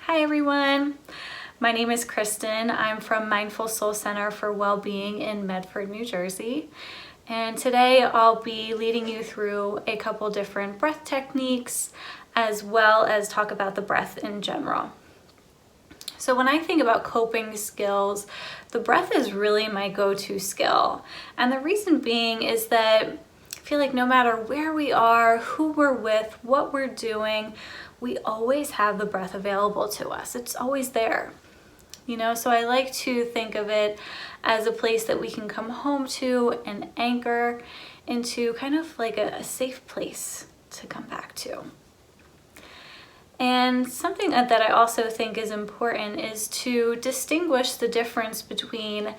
Hi everyone, my name is Kristen. I'm from Mindful Soul Center for Wellbeing in Medford, New Jersey. And today I'll be leading you through a couple different breath techniques as well as talk about the breath in general. So when I think about coping skills, the breath is really my go-to skill. And the reason being is that I feel like no matter where we are, who we're with, what we're doing, we always have the breath available to us. It's always there. So I like to think of it as a place that we can come home to and anchor into, kind of like a safe place to come back to. And something that I also think is important is to distinguish the difference between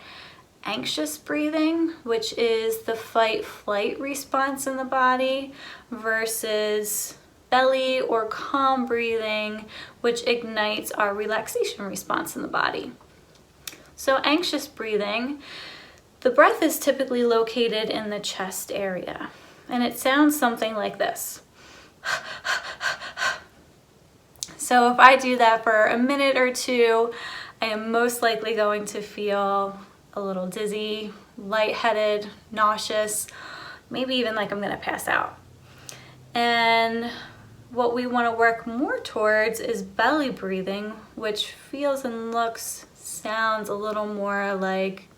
anxious breathing, which is the fight-flight response in the body, versus belly or calm breathing, which ignites our relaxation response in the body. So anxious breathing, the breath is typically located in the chest area, and it sounds something like this. So if I do that for a minute or two, I am most likely going to feel a little dizzy, lightheaded, nauseous, maybe even like I'm gonna pass out. And what we want to work more towards is belly breathing, which feels and looks, sounds a little more like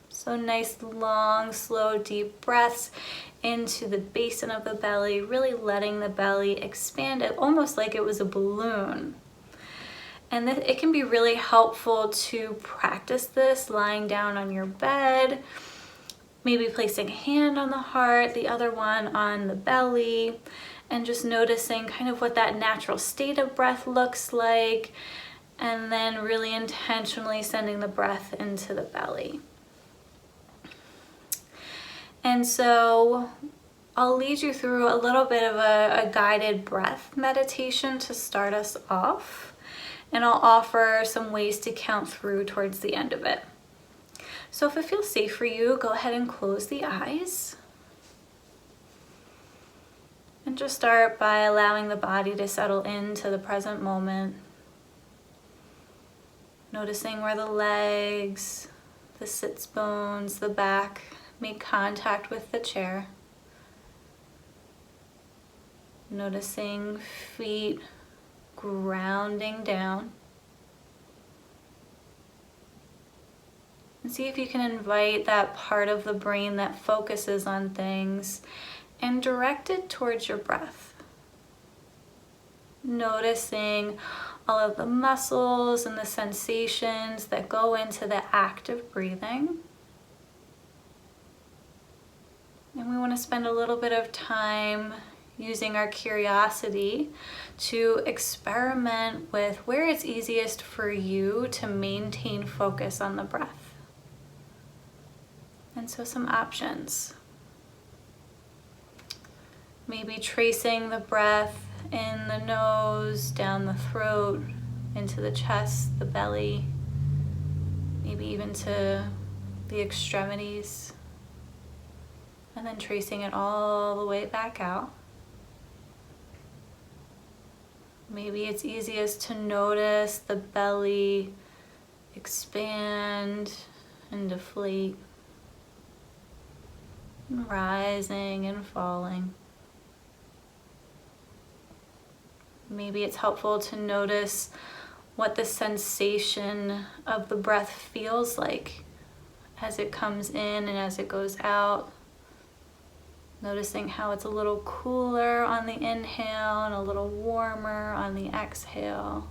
so nice, long, slow, deep breaths into the basin of the belly, really letting the belly expand it almost like it was a balloon. And it can be really helpful to practice this lying down on your bed, maybe placing a hand on the heart, the other one on the belly, and just noticing kind of what that natural state of breath looks like, and then really intentionally sending the breath into the belly. And so I'll lead you through a little bit of a guided breath meditation to start us off. And I'll offer some ways to count through towards the end of it. So if it feels safe for you, go ahead and close the eyes. And just start by allowing the body to settle into the present moment. Noticing where the legs, the sits bones, the back make contact with the chair. Noticing feet grounding down. And see if you can invite that part of the brain that focuses on things and direct it towards your breath. Noticing all of the muscles and the sensations that go into the act of breathing. And we want to spend a little bit of time using our curiosity to experiment with where it's easiest for you to maintain focus on the breath. And so some options. Maybe tracing the breath in the nose, down the throat, into the chest, the belly, maybe even to the extremities, and then tracing it all the way back out. Maybe it's easiest to notice the belly expand and deflate, rising and falling. Maybe it's helpful to notice what the sensation of the breath feels like as it comes in and as it goes out. Noticing how it's a little cooler on the inhale and a little warmer on the exhale.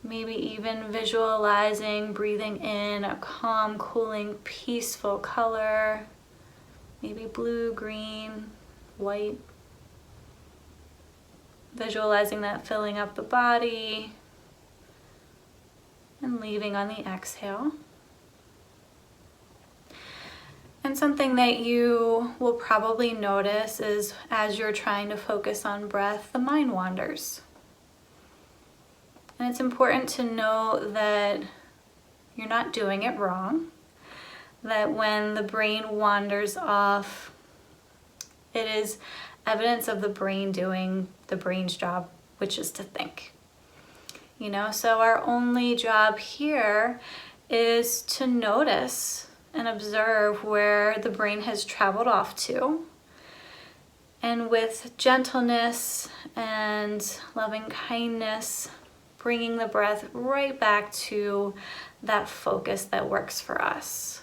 Maybe even visualizing breathing in a calm, cooling, peaceful color. Maybe blue, green, white. Visualizing that filling up the body and leaving on the exhale. And something that you will probably notice is as you're trying to focus on breath, the mind wanders. And it's important to know that you're not doing it wrong, that when the brain wanders off, It is evidence of the brain doing the brain's job, which is to think. You know, so our only job here is to notice and observe where the brain has traveled off to. And with gentleness and loving kindness, bringing the breath right back to that focus that works for us.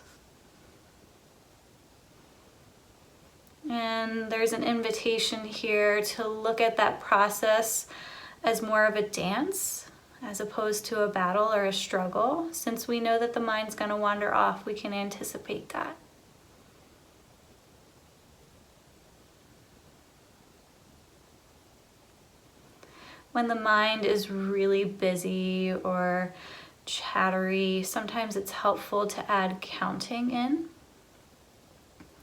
And there's an invitation here to look at that process as more of a dance as opposed to a battle or a struggle. Since we know that the mind's going to wander off, we can anticipate that. When the mind is really busy or chattery, sometimes it's helpful to add counting in.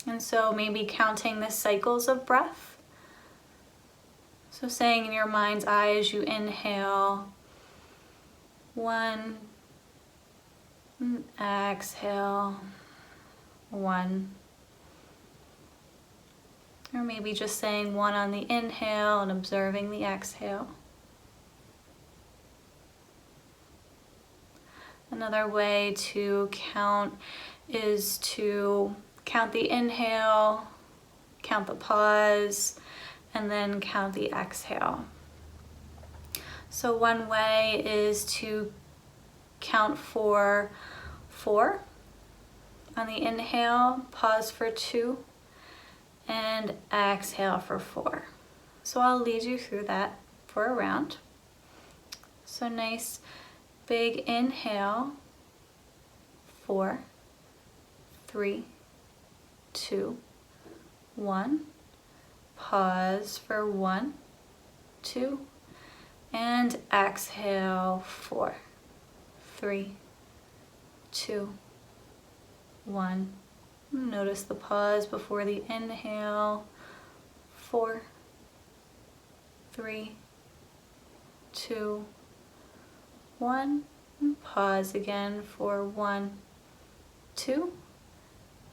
And so maybe counting the cycles of breath. So saying in your mind's eye as you inhale, 1, and exhale, 1. Or maybe just saying 1 on the inhale and observing the exhale. Another way to count is to count the inhale, count the pause, and then count the exhale. So one way is to count for 4 on the inhale, pause for 2, and exhale for 4. So I'll lead you through that for a round. So nice big inhale, 4, 3, 2, 1. Pause for 1, 2, and exhale, 4, 3, 2, 1. Notice the pause before the inhale, 4, 3, 2, 1. And pause again for 1, 2,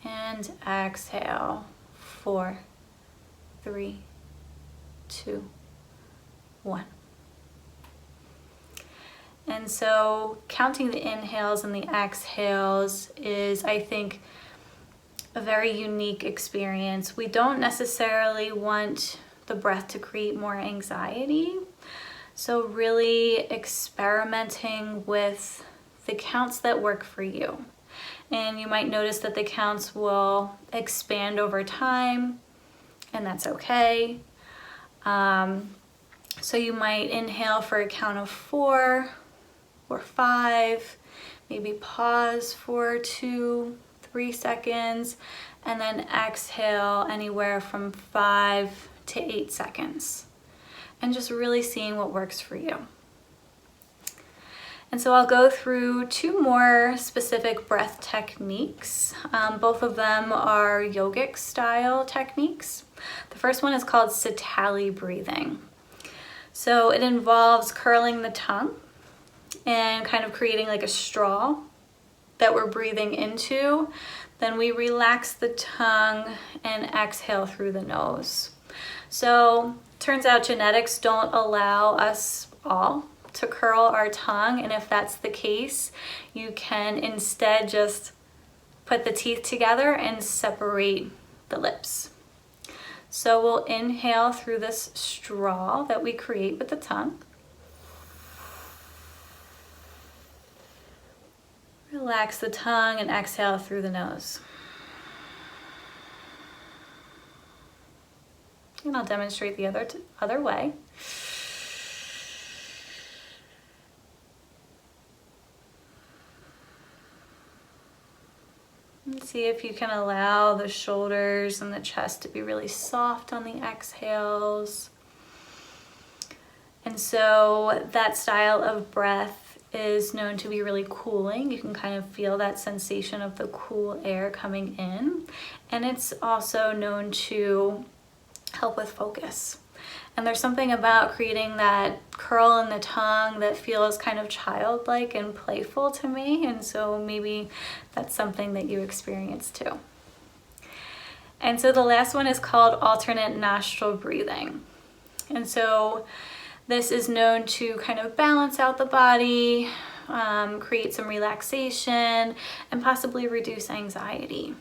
and exhale, 4, 3, 2, 1. And so counting the inhales and the exhales is, I think, a very unique experience. We don't necessarily want the breath to create more anxiety. So really experimenting with the counts that work for you. And you might notice that the counts will expand over time, and that's okay. So you might inhale for a count of 4 or 5, maybe pause for 2, 3 seconds, and then exhale anywhere from 5 to 8 seconds. And just really seeing what works for you. And so I'll go through 2 more specific breath techniques. Both of them are yogic style techniques. The first one is called Satali Breathing. So it involves curling the tongue and kind of creating like a straw that we're breathing into. Then we relax the tongue and exhale through the nose. So turns out genetics don't allow us all to curl our tongue, and if that's the case, you can instead just put the teeth together and separate the lips. So we'll inhale through this straw that we create with the tongue. Relax the tongue and exhale through the nose. And I'll demonstrate the other way. And see if you can allow the shoulders and the chest to be really soft on the exhales. And so that style of breath is known to be really cooling. You can kind of feel that sensation of the cool air coming in. And it's also known to help with focus. And there's something about creating that curl in the tongue that feels kind of childlike and playful to me. And so maybe that's something that you experience too. And so the last one is called alternate nostril breathing. And so this is known to kind of balance out the body, create some relaxation, and possibly reduce anxiety.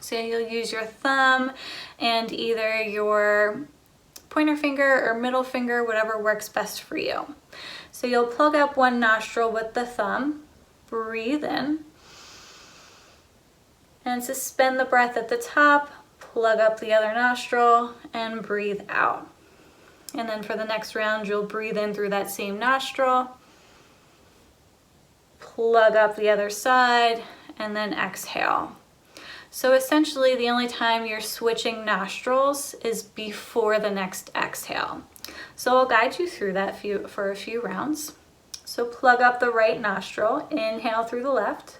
So you'll use your thumb and either your pointer finger or middle finger, whatever works best for you. So you'll plug up one nostril with the thumb, breathe in, and suspend the breath at the top, plug up the other nostril, and breathe out. And then for the next round, you'll breathe in through that same nostril, plug up the other side, and then exhale. So essentially, the only time you're switching nostrils is before the next exhale. So I'll guide you through that for a few rounds. So plug up the right nostril, inhale through the left,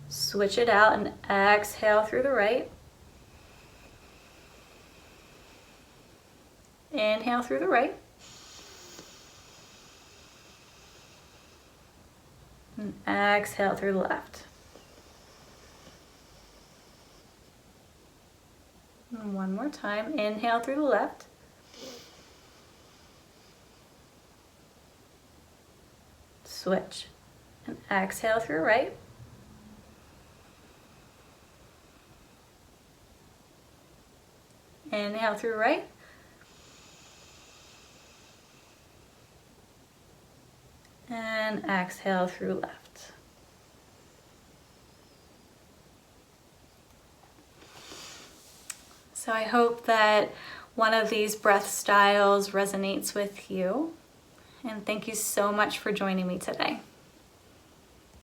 switch it out and exhale through the right. Inhale through the right. And exhale through the left. And one more time. Inhale through the left. Switch. And exhale through the right. Inhale through right. And exhale through left. So I hope that one of these breath styles resonates with you. And thank you so much for joining me today.